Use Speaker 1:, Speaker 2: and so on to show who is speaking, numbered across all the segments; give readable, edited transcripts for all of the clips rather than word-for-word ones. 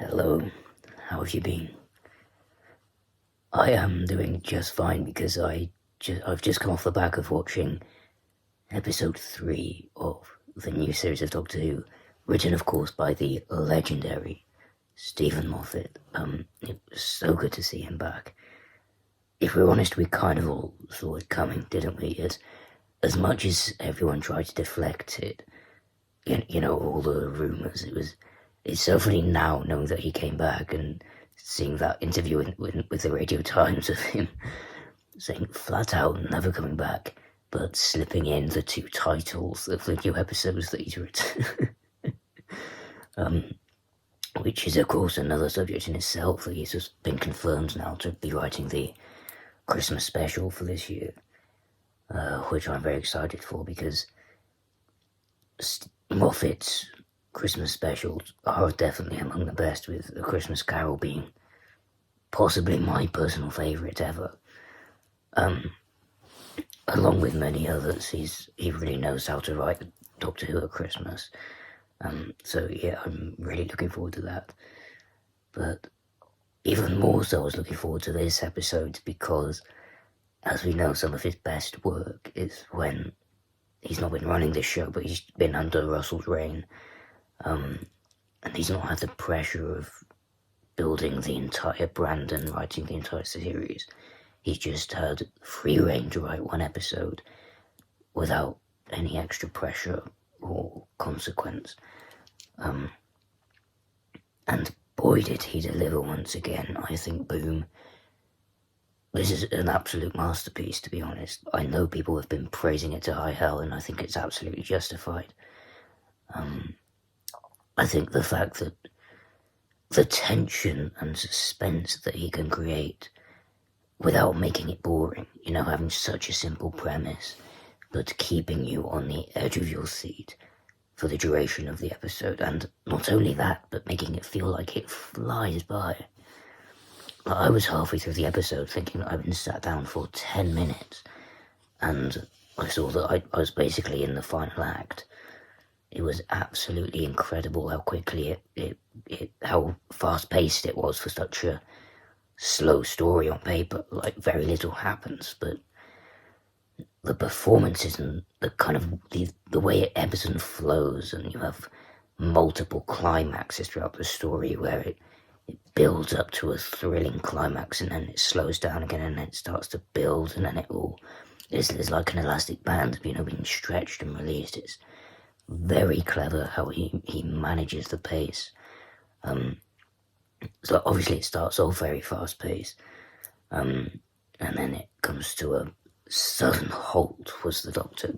Speaker 1: Hello, how have you been? I am doing just fine because I've just come off the back of watching episode 3 of the new series of Doctor Who, written of course by the legendary Stephen Moffat. It was so good to see him back. If we're honest, we kind of all saw it coming, didn't we? As much as everyone tried to deflect it, all the rumours, it's so funny now knowing that he came back and seeing that interview with the Radio Times of him saying flat out never coming back, but slipping in the 2 titles of the new episodes that he's written. Which is of course another subject in itself. He's just been confirmed now to be writing the Christmas special for this year, which I'm very excited for because Moffat's Christmas specials are definitely among the best, with A Christmas Carol being possibly my personal favourite ever. Along with many others, he really knows how to write Doctor Who at Christmas. So yeah, I'm really looking forward to that. But even more so, I was looking forward to this episode because, as we know, some of his best work is when he's not been running this show, but he's been under Russell's reign. And he's not had the pressure of building the entire brand and writing the entire series. He's just had free reign to write one episode without any extra pressure or consequence. And boy did he deliver once again. I think Boom, this is an absolute masterpiece, to be honest. I know people have been praising it to high hell, and I think it's absolutely justified. I think the fact that the tension and suspense that he can create without making it boring, having such a simple premise, but keeping you on the edge of your seat for the duration of the episode, and not only that, but making it feel like it flies by. I was halfway through the episode thinking I've been sat down for 10 minutes, and I saw that I was basically in the final act. It was absolutely incredible how quickly how fast-paced it was for such a slow story on paper. Like, very little happens, but the performances and the kind of the way it ebbs and flows, and you have multiple climaxes throughout the story where it builds up to a thrilling climax and then it slows down again and then it starts to build and then it's like an elastic band, being stretched and released. It's very clever how he manages the pace. So obviously it starts off very fast paced, and then it comes to a sudden halt as the Doctor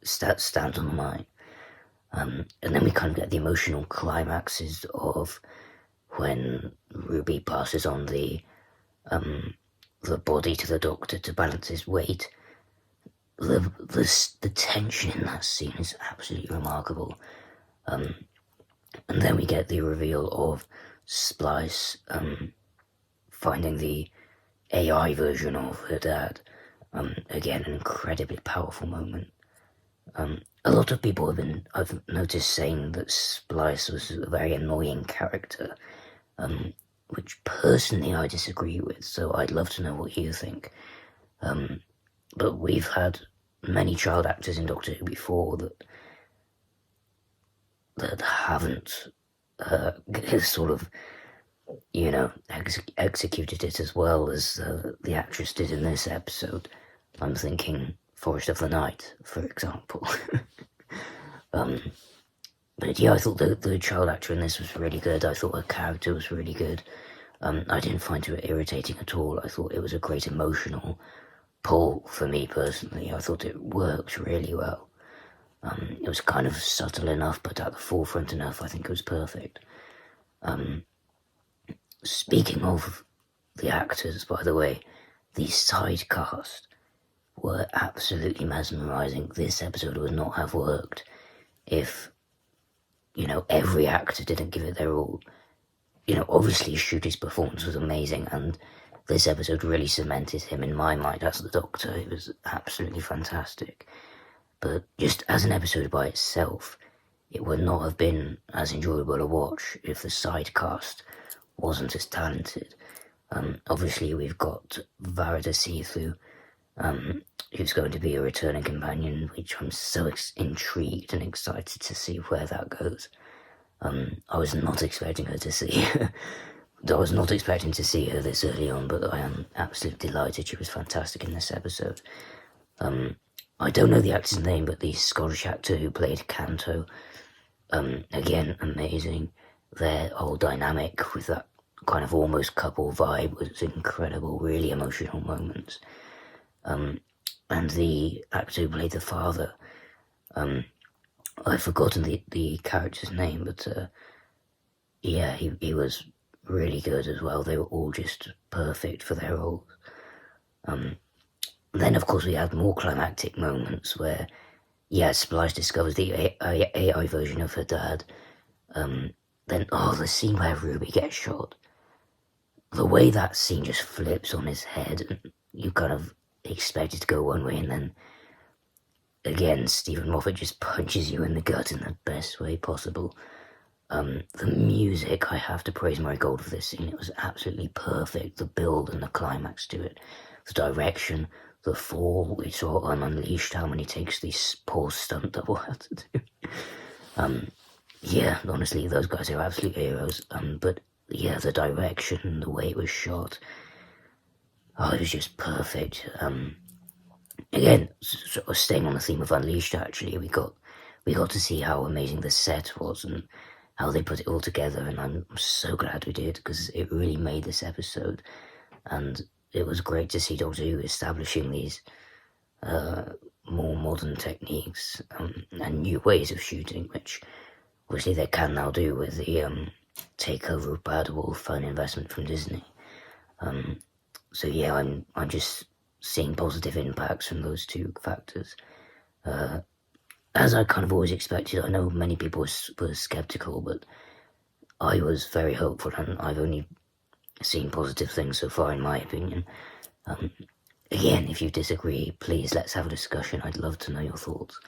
Speaker 1: stands on the line. And then we kind of get the emotional climaxes of when Ruby passes on the body to the Doctor to balance his weight. The tension in that scene is absolutely remarkable. And then we get the reveal of Splice finding the AI version of her dad. Again, an incredibly powerful moment. A lot of people I've noticed saying that Splice was a very annoying character, which personally I disagree with, so I'd love to know what you think. But we've had many child actors in Doctor Who before that haven't sort of, executed it as well as the actress did in this episode. I'm thinking Forest of the Night, for example. But yeah, I thought the child actor in this was really good. I thought her character was really good. I didn't find her irritating at all. I thought it was a great emotional pull for me personally. I thought it worked really well. It was kind of subtle enough, but at the forefront enough. I think it was perfect. Speaking of the actors, by the way, the side cast were absolutely mesmerising. This episode would not have worked if, every actor didn't give it their all. Obviously Ncuti's performance was amazing, and this episode really cemented him in my mind as the Doctor. It was absolutely fantastic. But just as an episode by itself, it would not have been as enjoyable to watch if the side cast wasn't as talented. Obviously, we've got Varada Sethu, who's going to be a returning companion, which I'm so intrigued and excited to see where that goes. I was not expecting her to see. I was not expecting to see her this early on, but I am absolutely delighted. She was fantastic in this episode. I don't know the actor's name, but the Scottish actor who played Kanto, again, amazing. Their whole dynamic with that kind of almost couple vibe was incredible, really emotional moments. And the actor who played the father, I've forgotten the character's name, but yeah, he was really good as well. They were all just perfect for their roles. Then, of course, we had more climactic moments where, yeah, Splice discovers the AI version of her dad. Then, the scene where Ruby gets shot. The way that scene just flips on his head, and you kind of expect it to go one way, and then, again, Stephen Moffat just punches you in the gut in the best way possible. The music, I have to praise Murray Gold for this scene. It was absolutely perfect. The build and the climax to it. The direction, the fall. We saw on Unleashed how many takes these poor stunt double had to do. Yeah, honestly, those guys are absolute heroes. But yeah, the direction, the way it was shot, it was just perfect. Again, sort of staying on the theme of Unleashed, actually, we got to see how amazing the set was and how they put it all together, and I'm so glad we did, because it really made this episode, and it was great to see Doctor Who establishing these more modern techniques and new ways of shooting, which obviously they can now do with the takeover of Bad Wolf and investment from Disney. So yeah, I'm just seeing positive impacts from those two factors. As I kind of always expected, I know many people were skeptical, but I was very hopeful, and I've only seen positive things so far, in my opinion. Again, if you disagree, please let's have a discussion. I'd love to know your thoughts.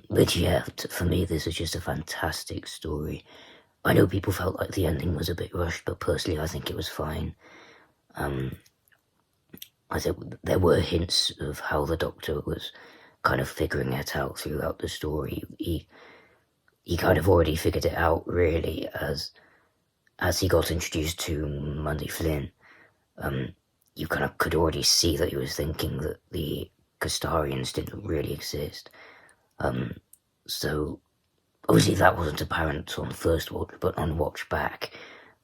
Speaker 1: But yeah, for me, this was just a fantastic story. I know people felt like the ending was a bit rushed, but personally, I think it was fine. I think there were hints of how the Doctor was kind of figuring it out throughout the story. He kind of already figured it out, really, as he got introduced to Monday Flynn. You kind of could already see that he was thinking that the Castarians didn't really exist. So obviously that wasn't apparent on first watch, but on watch back,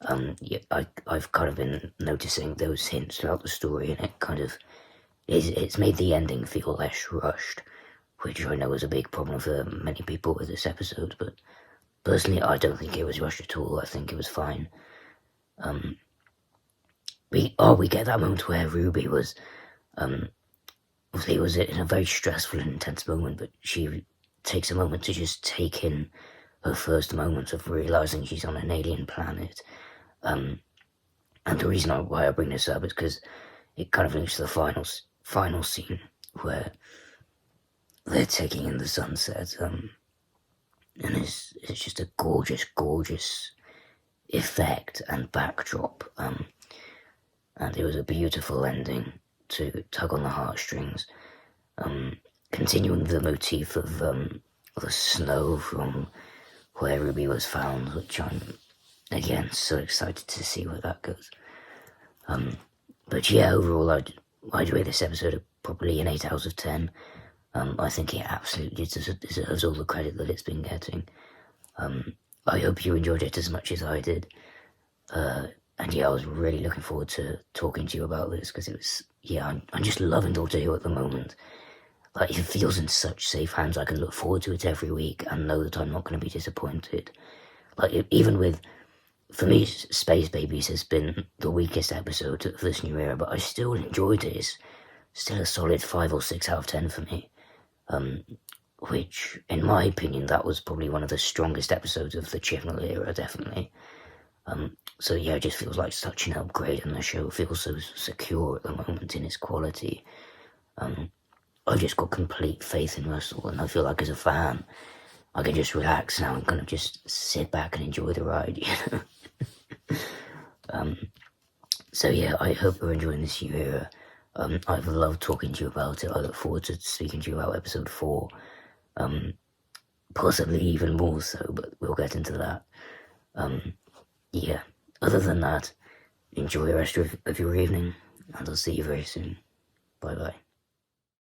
Speaker 1: I've kind of been noticing those hints throughout the story, and it kind of it's made the ending feel less rushed, which I know is a big problem for many people with this episode, but personally I don't think it was rushed at all. I think it was fine. We get that moment where Ruby was obviously it was in a very stressful and intense moment, but she takes a moment to just take in her first moments of realising she's on an alien planet. And the reason why I bring this up is because it kind of links to the final scene where they're taking in the sunset, and it's just a gorgeous effect and backdrop, and it was a beautiful ending to tug on the heartstrings, continuing the motif of the snow from where Ruby was found, which I'm again so excited to see where that goes. But yeah, overall I'd rate this episode probably an 8 out of 10. I think it absolutely deserves all the credit that it's been getting. I hope you enjoyed it as much as I did. And yeah, I was really looking forward to talking to you about this, because it was, yeah, I'm just loving Doctor Who at the moment. Like, it feels in such safe hands. I can look forward to it every week and know that I'm not going to be disappointed. Like, even with, for me, Space Babies has been the weakest episode of this new era, but I still enjoyed it. It's still a solid 5 or 6 out of 10 for me. Which, in my opinion, that was probably one of the strongest episodes of the Chibnall era, definitely. So yeah, it just feels like such an upgrade, and the show feels so secure at the moment in its quality. I've just got complete faith in Russell, and I feel like as a fan, I can just relax now and kind of just sit back and enjoy the ride, So yeah, I hope you're enjoying this new era. I've loved talking to you about it. I look forward to speaking to you about episode 4. Possibly even more so, but we'll get into that. Yeah, other than that, enjoy the rest of your evening, and I'll see you very soon. Bye bye.